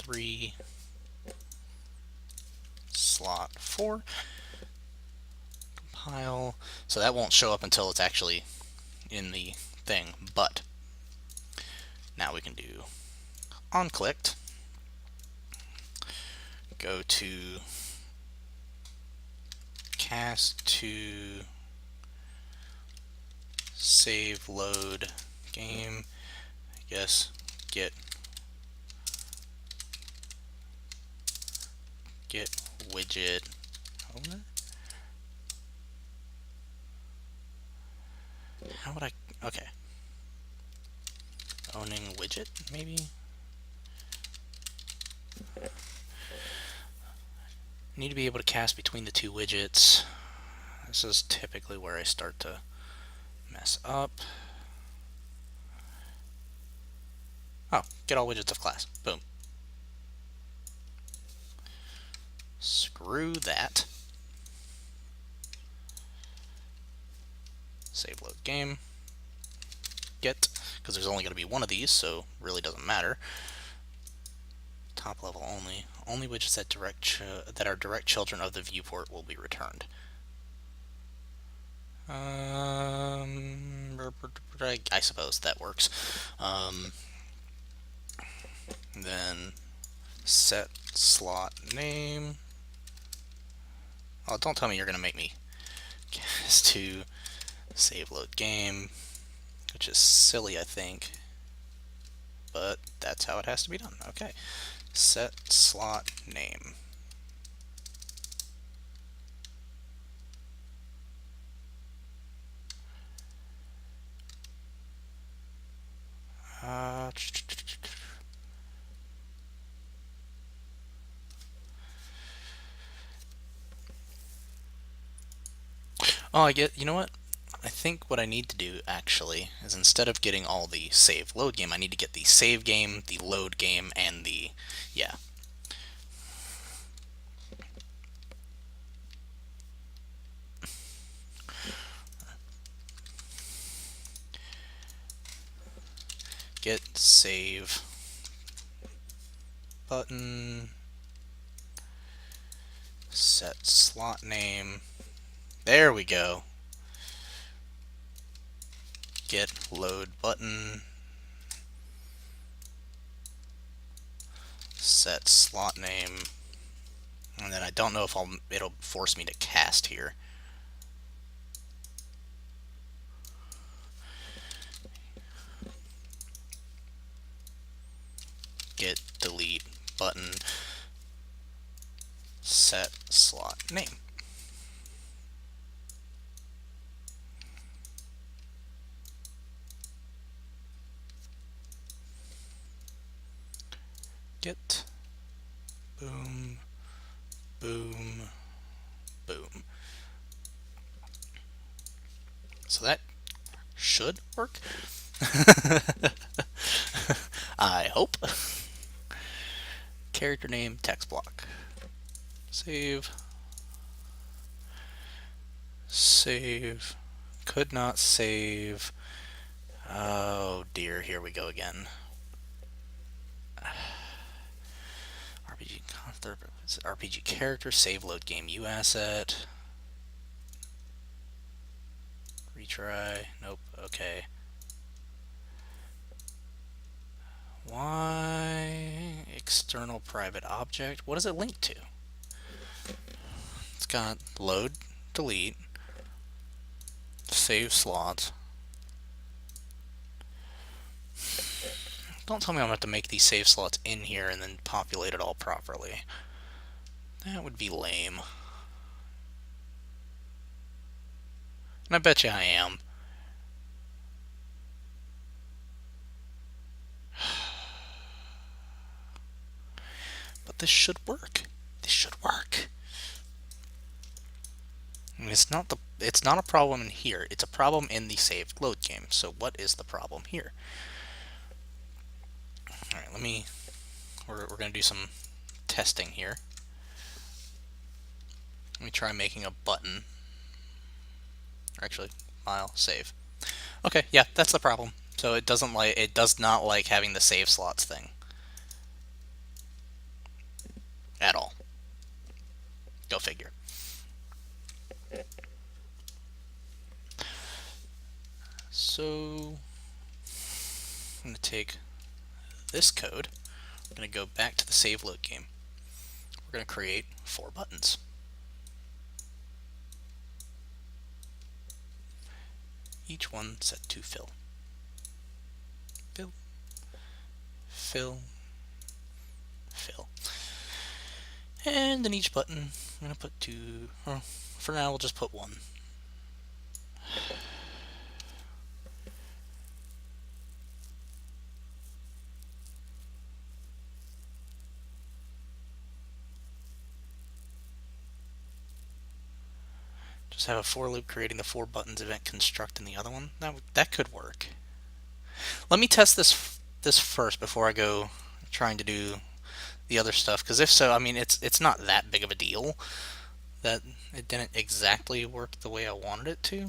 3 slot 4 compile. So that won't show up until it's actually in the thing, but now we can do onClicked, go to cast to save load game, I guess get widget owner. How would I, okay, owning widget maybe. Need to be able to cast between the two widgets. This is typically where I start to mess up. Oh, get all widgets of class. Boom. Screw that. Save load game. Get, because there's only going to be one of these, so really doesn't matter. Top level only. Only widgets that are direct children of the viewport will be returned. I suppose that works. Then set slot name. Oh, don't tell me you're going to make me cast to save load game, which is silly, I think, but that's how it has to be done. Okay, set slot name. Oh, you know what? I think what I need to do actually is, instead of getting all the save load game, I need to get the save game, the load game, and the, yeah. Get save button, set slot name. There we go. Get load button, set slot name, and then I don't know if it'll force me to cast here. Get delete button, set slot name. Get boom, boom, boom. So that should work. I hope. Character name, text block. Save. Save. Could not save. Oh dear, here we go again. RPG character, save load game UAsset. Retry. Nope. Okay. Why external private object? What does it link to? It's got load, delete, save slots. Don't tell me I'm going to have to make these save slots in here and then populate it all properly. That would be lame. And I bet you I am. But this should work. This should work. I mean, it's not a problem in here. It's a problem in the saved load game. So what is the problem here? All right, we're going to do some testing here. Let me try making a button. Actually, file, save. Okay, yeah, that's the problem. So it does not like having the save slots thing. figure. So I'm going to take this code. I'm going to go back to the save load game. We're going to create 4 buttons. Each one set to fill. Fill, fill, fill. And in each button, I'm going to put 2, or for now we'll just put 1. Just have a for loop creating the 4 buttons event construct in the other one. That could work. Let me test this first before I go trying to do the other stuff, because if so, I mean, it's not that big of a deal that it didn't exactly work the way I wanted it to.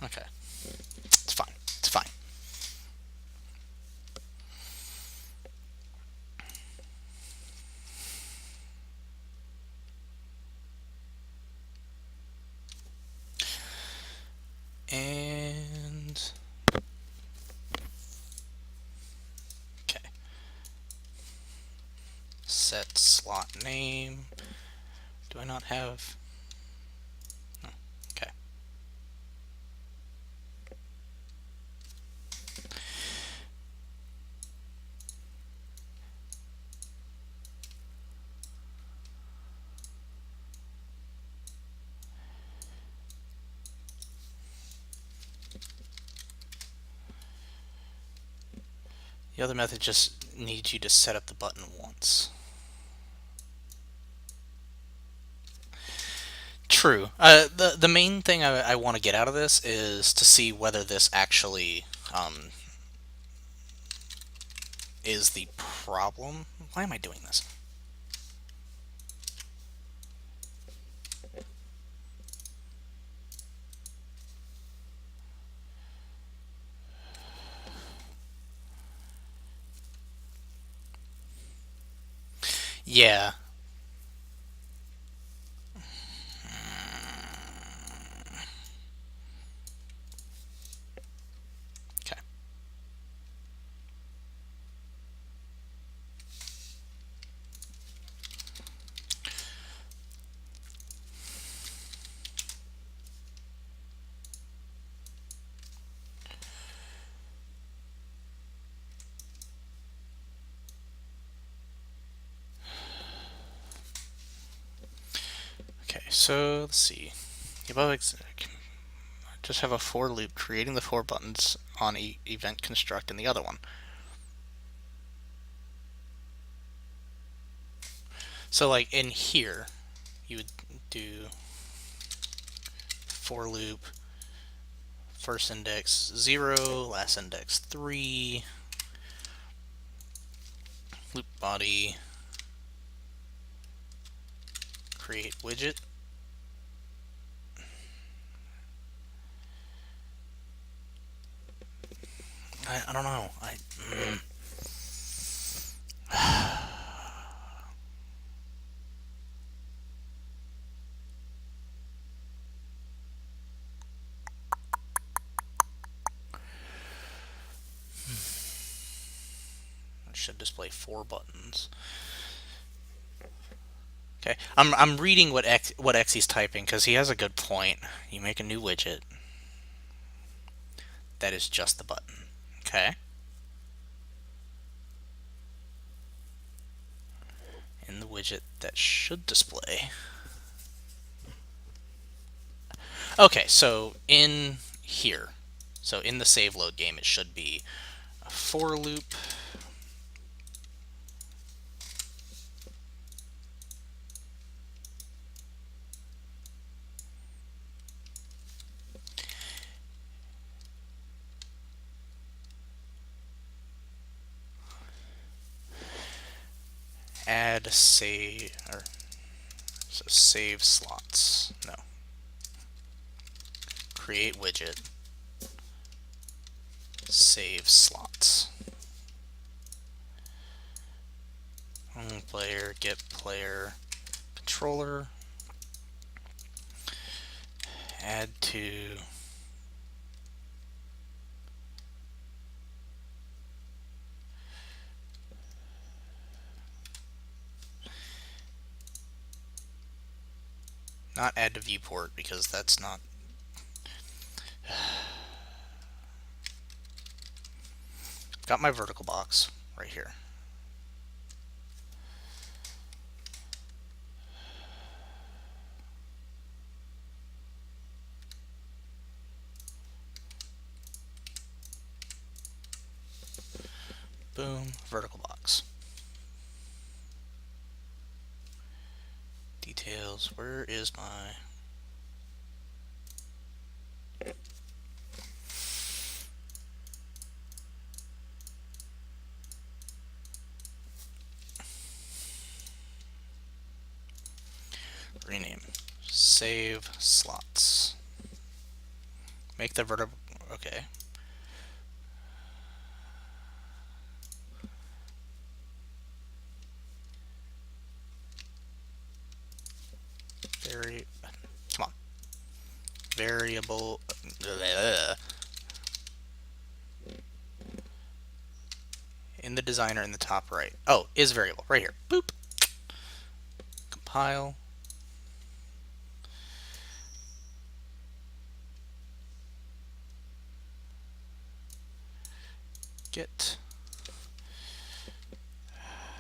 Okay, it's fine. It's fine. And okay, set slot name. Do I not have? No. Okay. The other method just needs you to set up the button once. True. The main thing I want to get out of this is to see whether this actually is the problem. Why am I doing this? Yeah. Okay. Okay, so let's see. The above just have a for loop creating the 4 buttons on event construct in the other one. So like in here, you would do for loop first index 0, last index 3, loop body, create widget. I don't know. It should display 4 buttons. Okay, I'm reading what Xy's typing because he has a good point. You make a new widget that is just the button. Okay. In the widget that should display. Okay, so in here, so in the save load game, it should be a for loop. Add save, or so save slots. No. Create widget. save slots. Player, get player, controller, add to not add to viewport because that's not got my vertical box right here. Boom, vertical box. Details, where is my rename, save slots, make the vertical, okay. Come on. Variable. In the designer in the top right. Oh, is variable right here. Boop. Compile. Get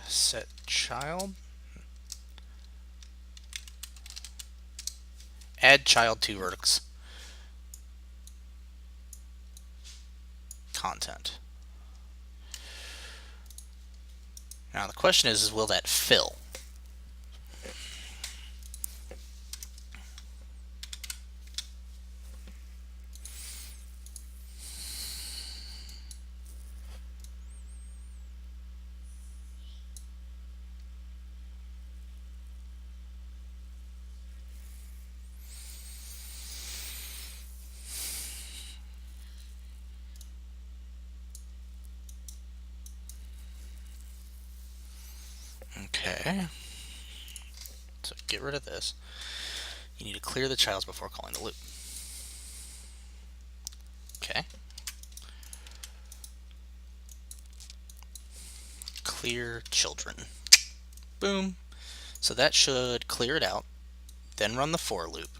set child. Add child to vertex content. Now the question is will that fill? Okay. So get rid of this. You need to clear the childs before calling the loop. Okay. Clear children. Boom. So that should clear it out. Then run the for loop.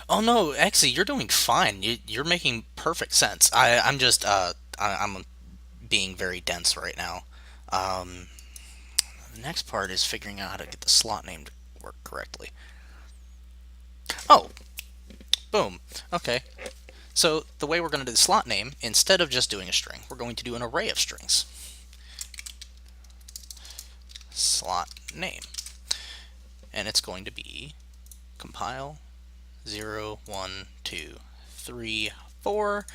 Oh no, actually, you're doing fine. You're making perfect sense. I'm just I'm being very dense right now. Um, the next part is figuring out how to get the slot name to work correctly. Oh, boom. Okay. So the way we're going to do the slot name, instead of just doing a string, we're going to do an array of strings. Slot name. And it's going to be compile 0, 1, 2, 3, 4,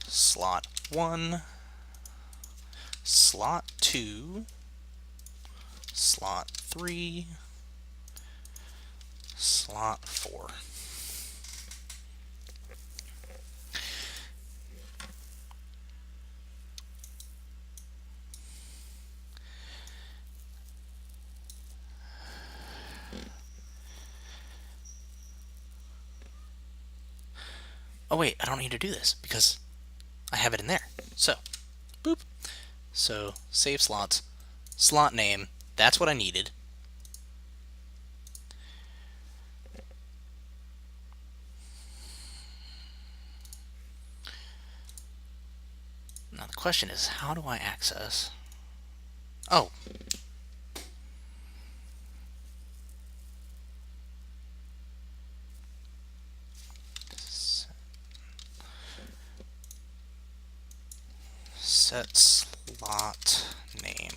slot 1, slot 2, slot 3, slot 4. Oh wait, I don't need to do this because I have it in there. So, boop. So, save slots, slot name, that's what I needed. Now the question is, how do I access? Oh. Set slot name.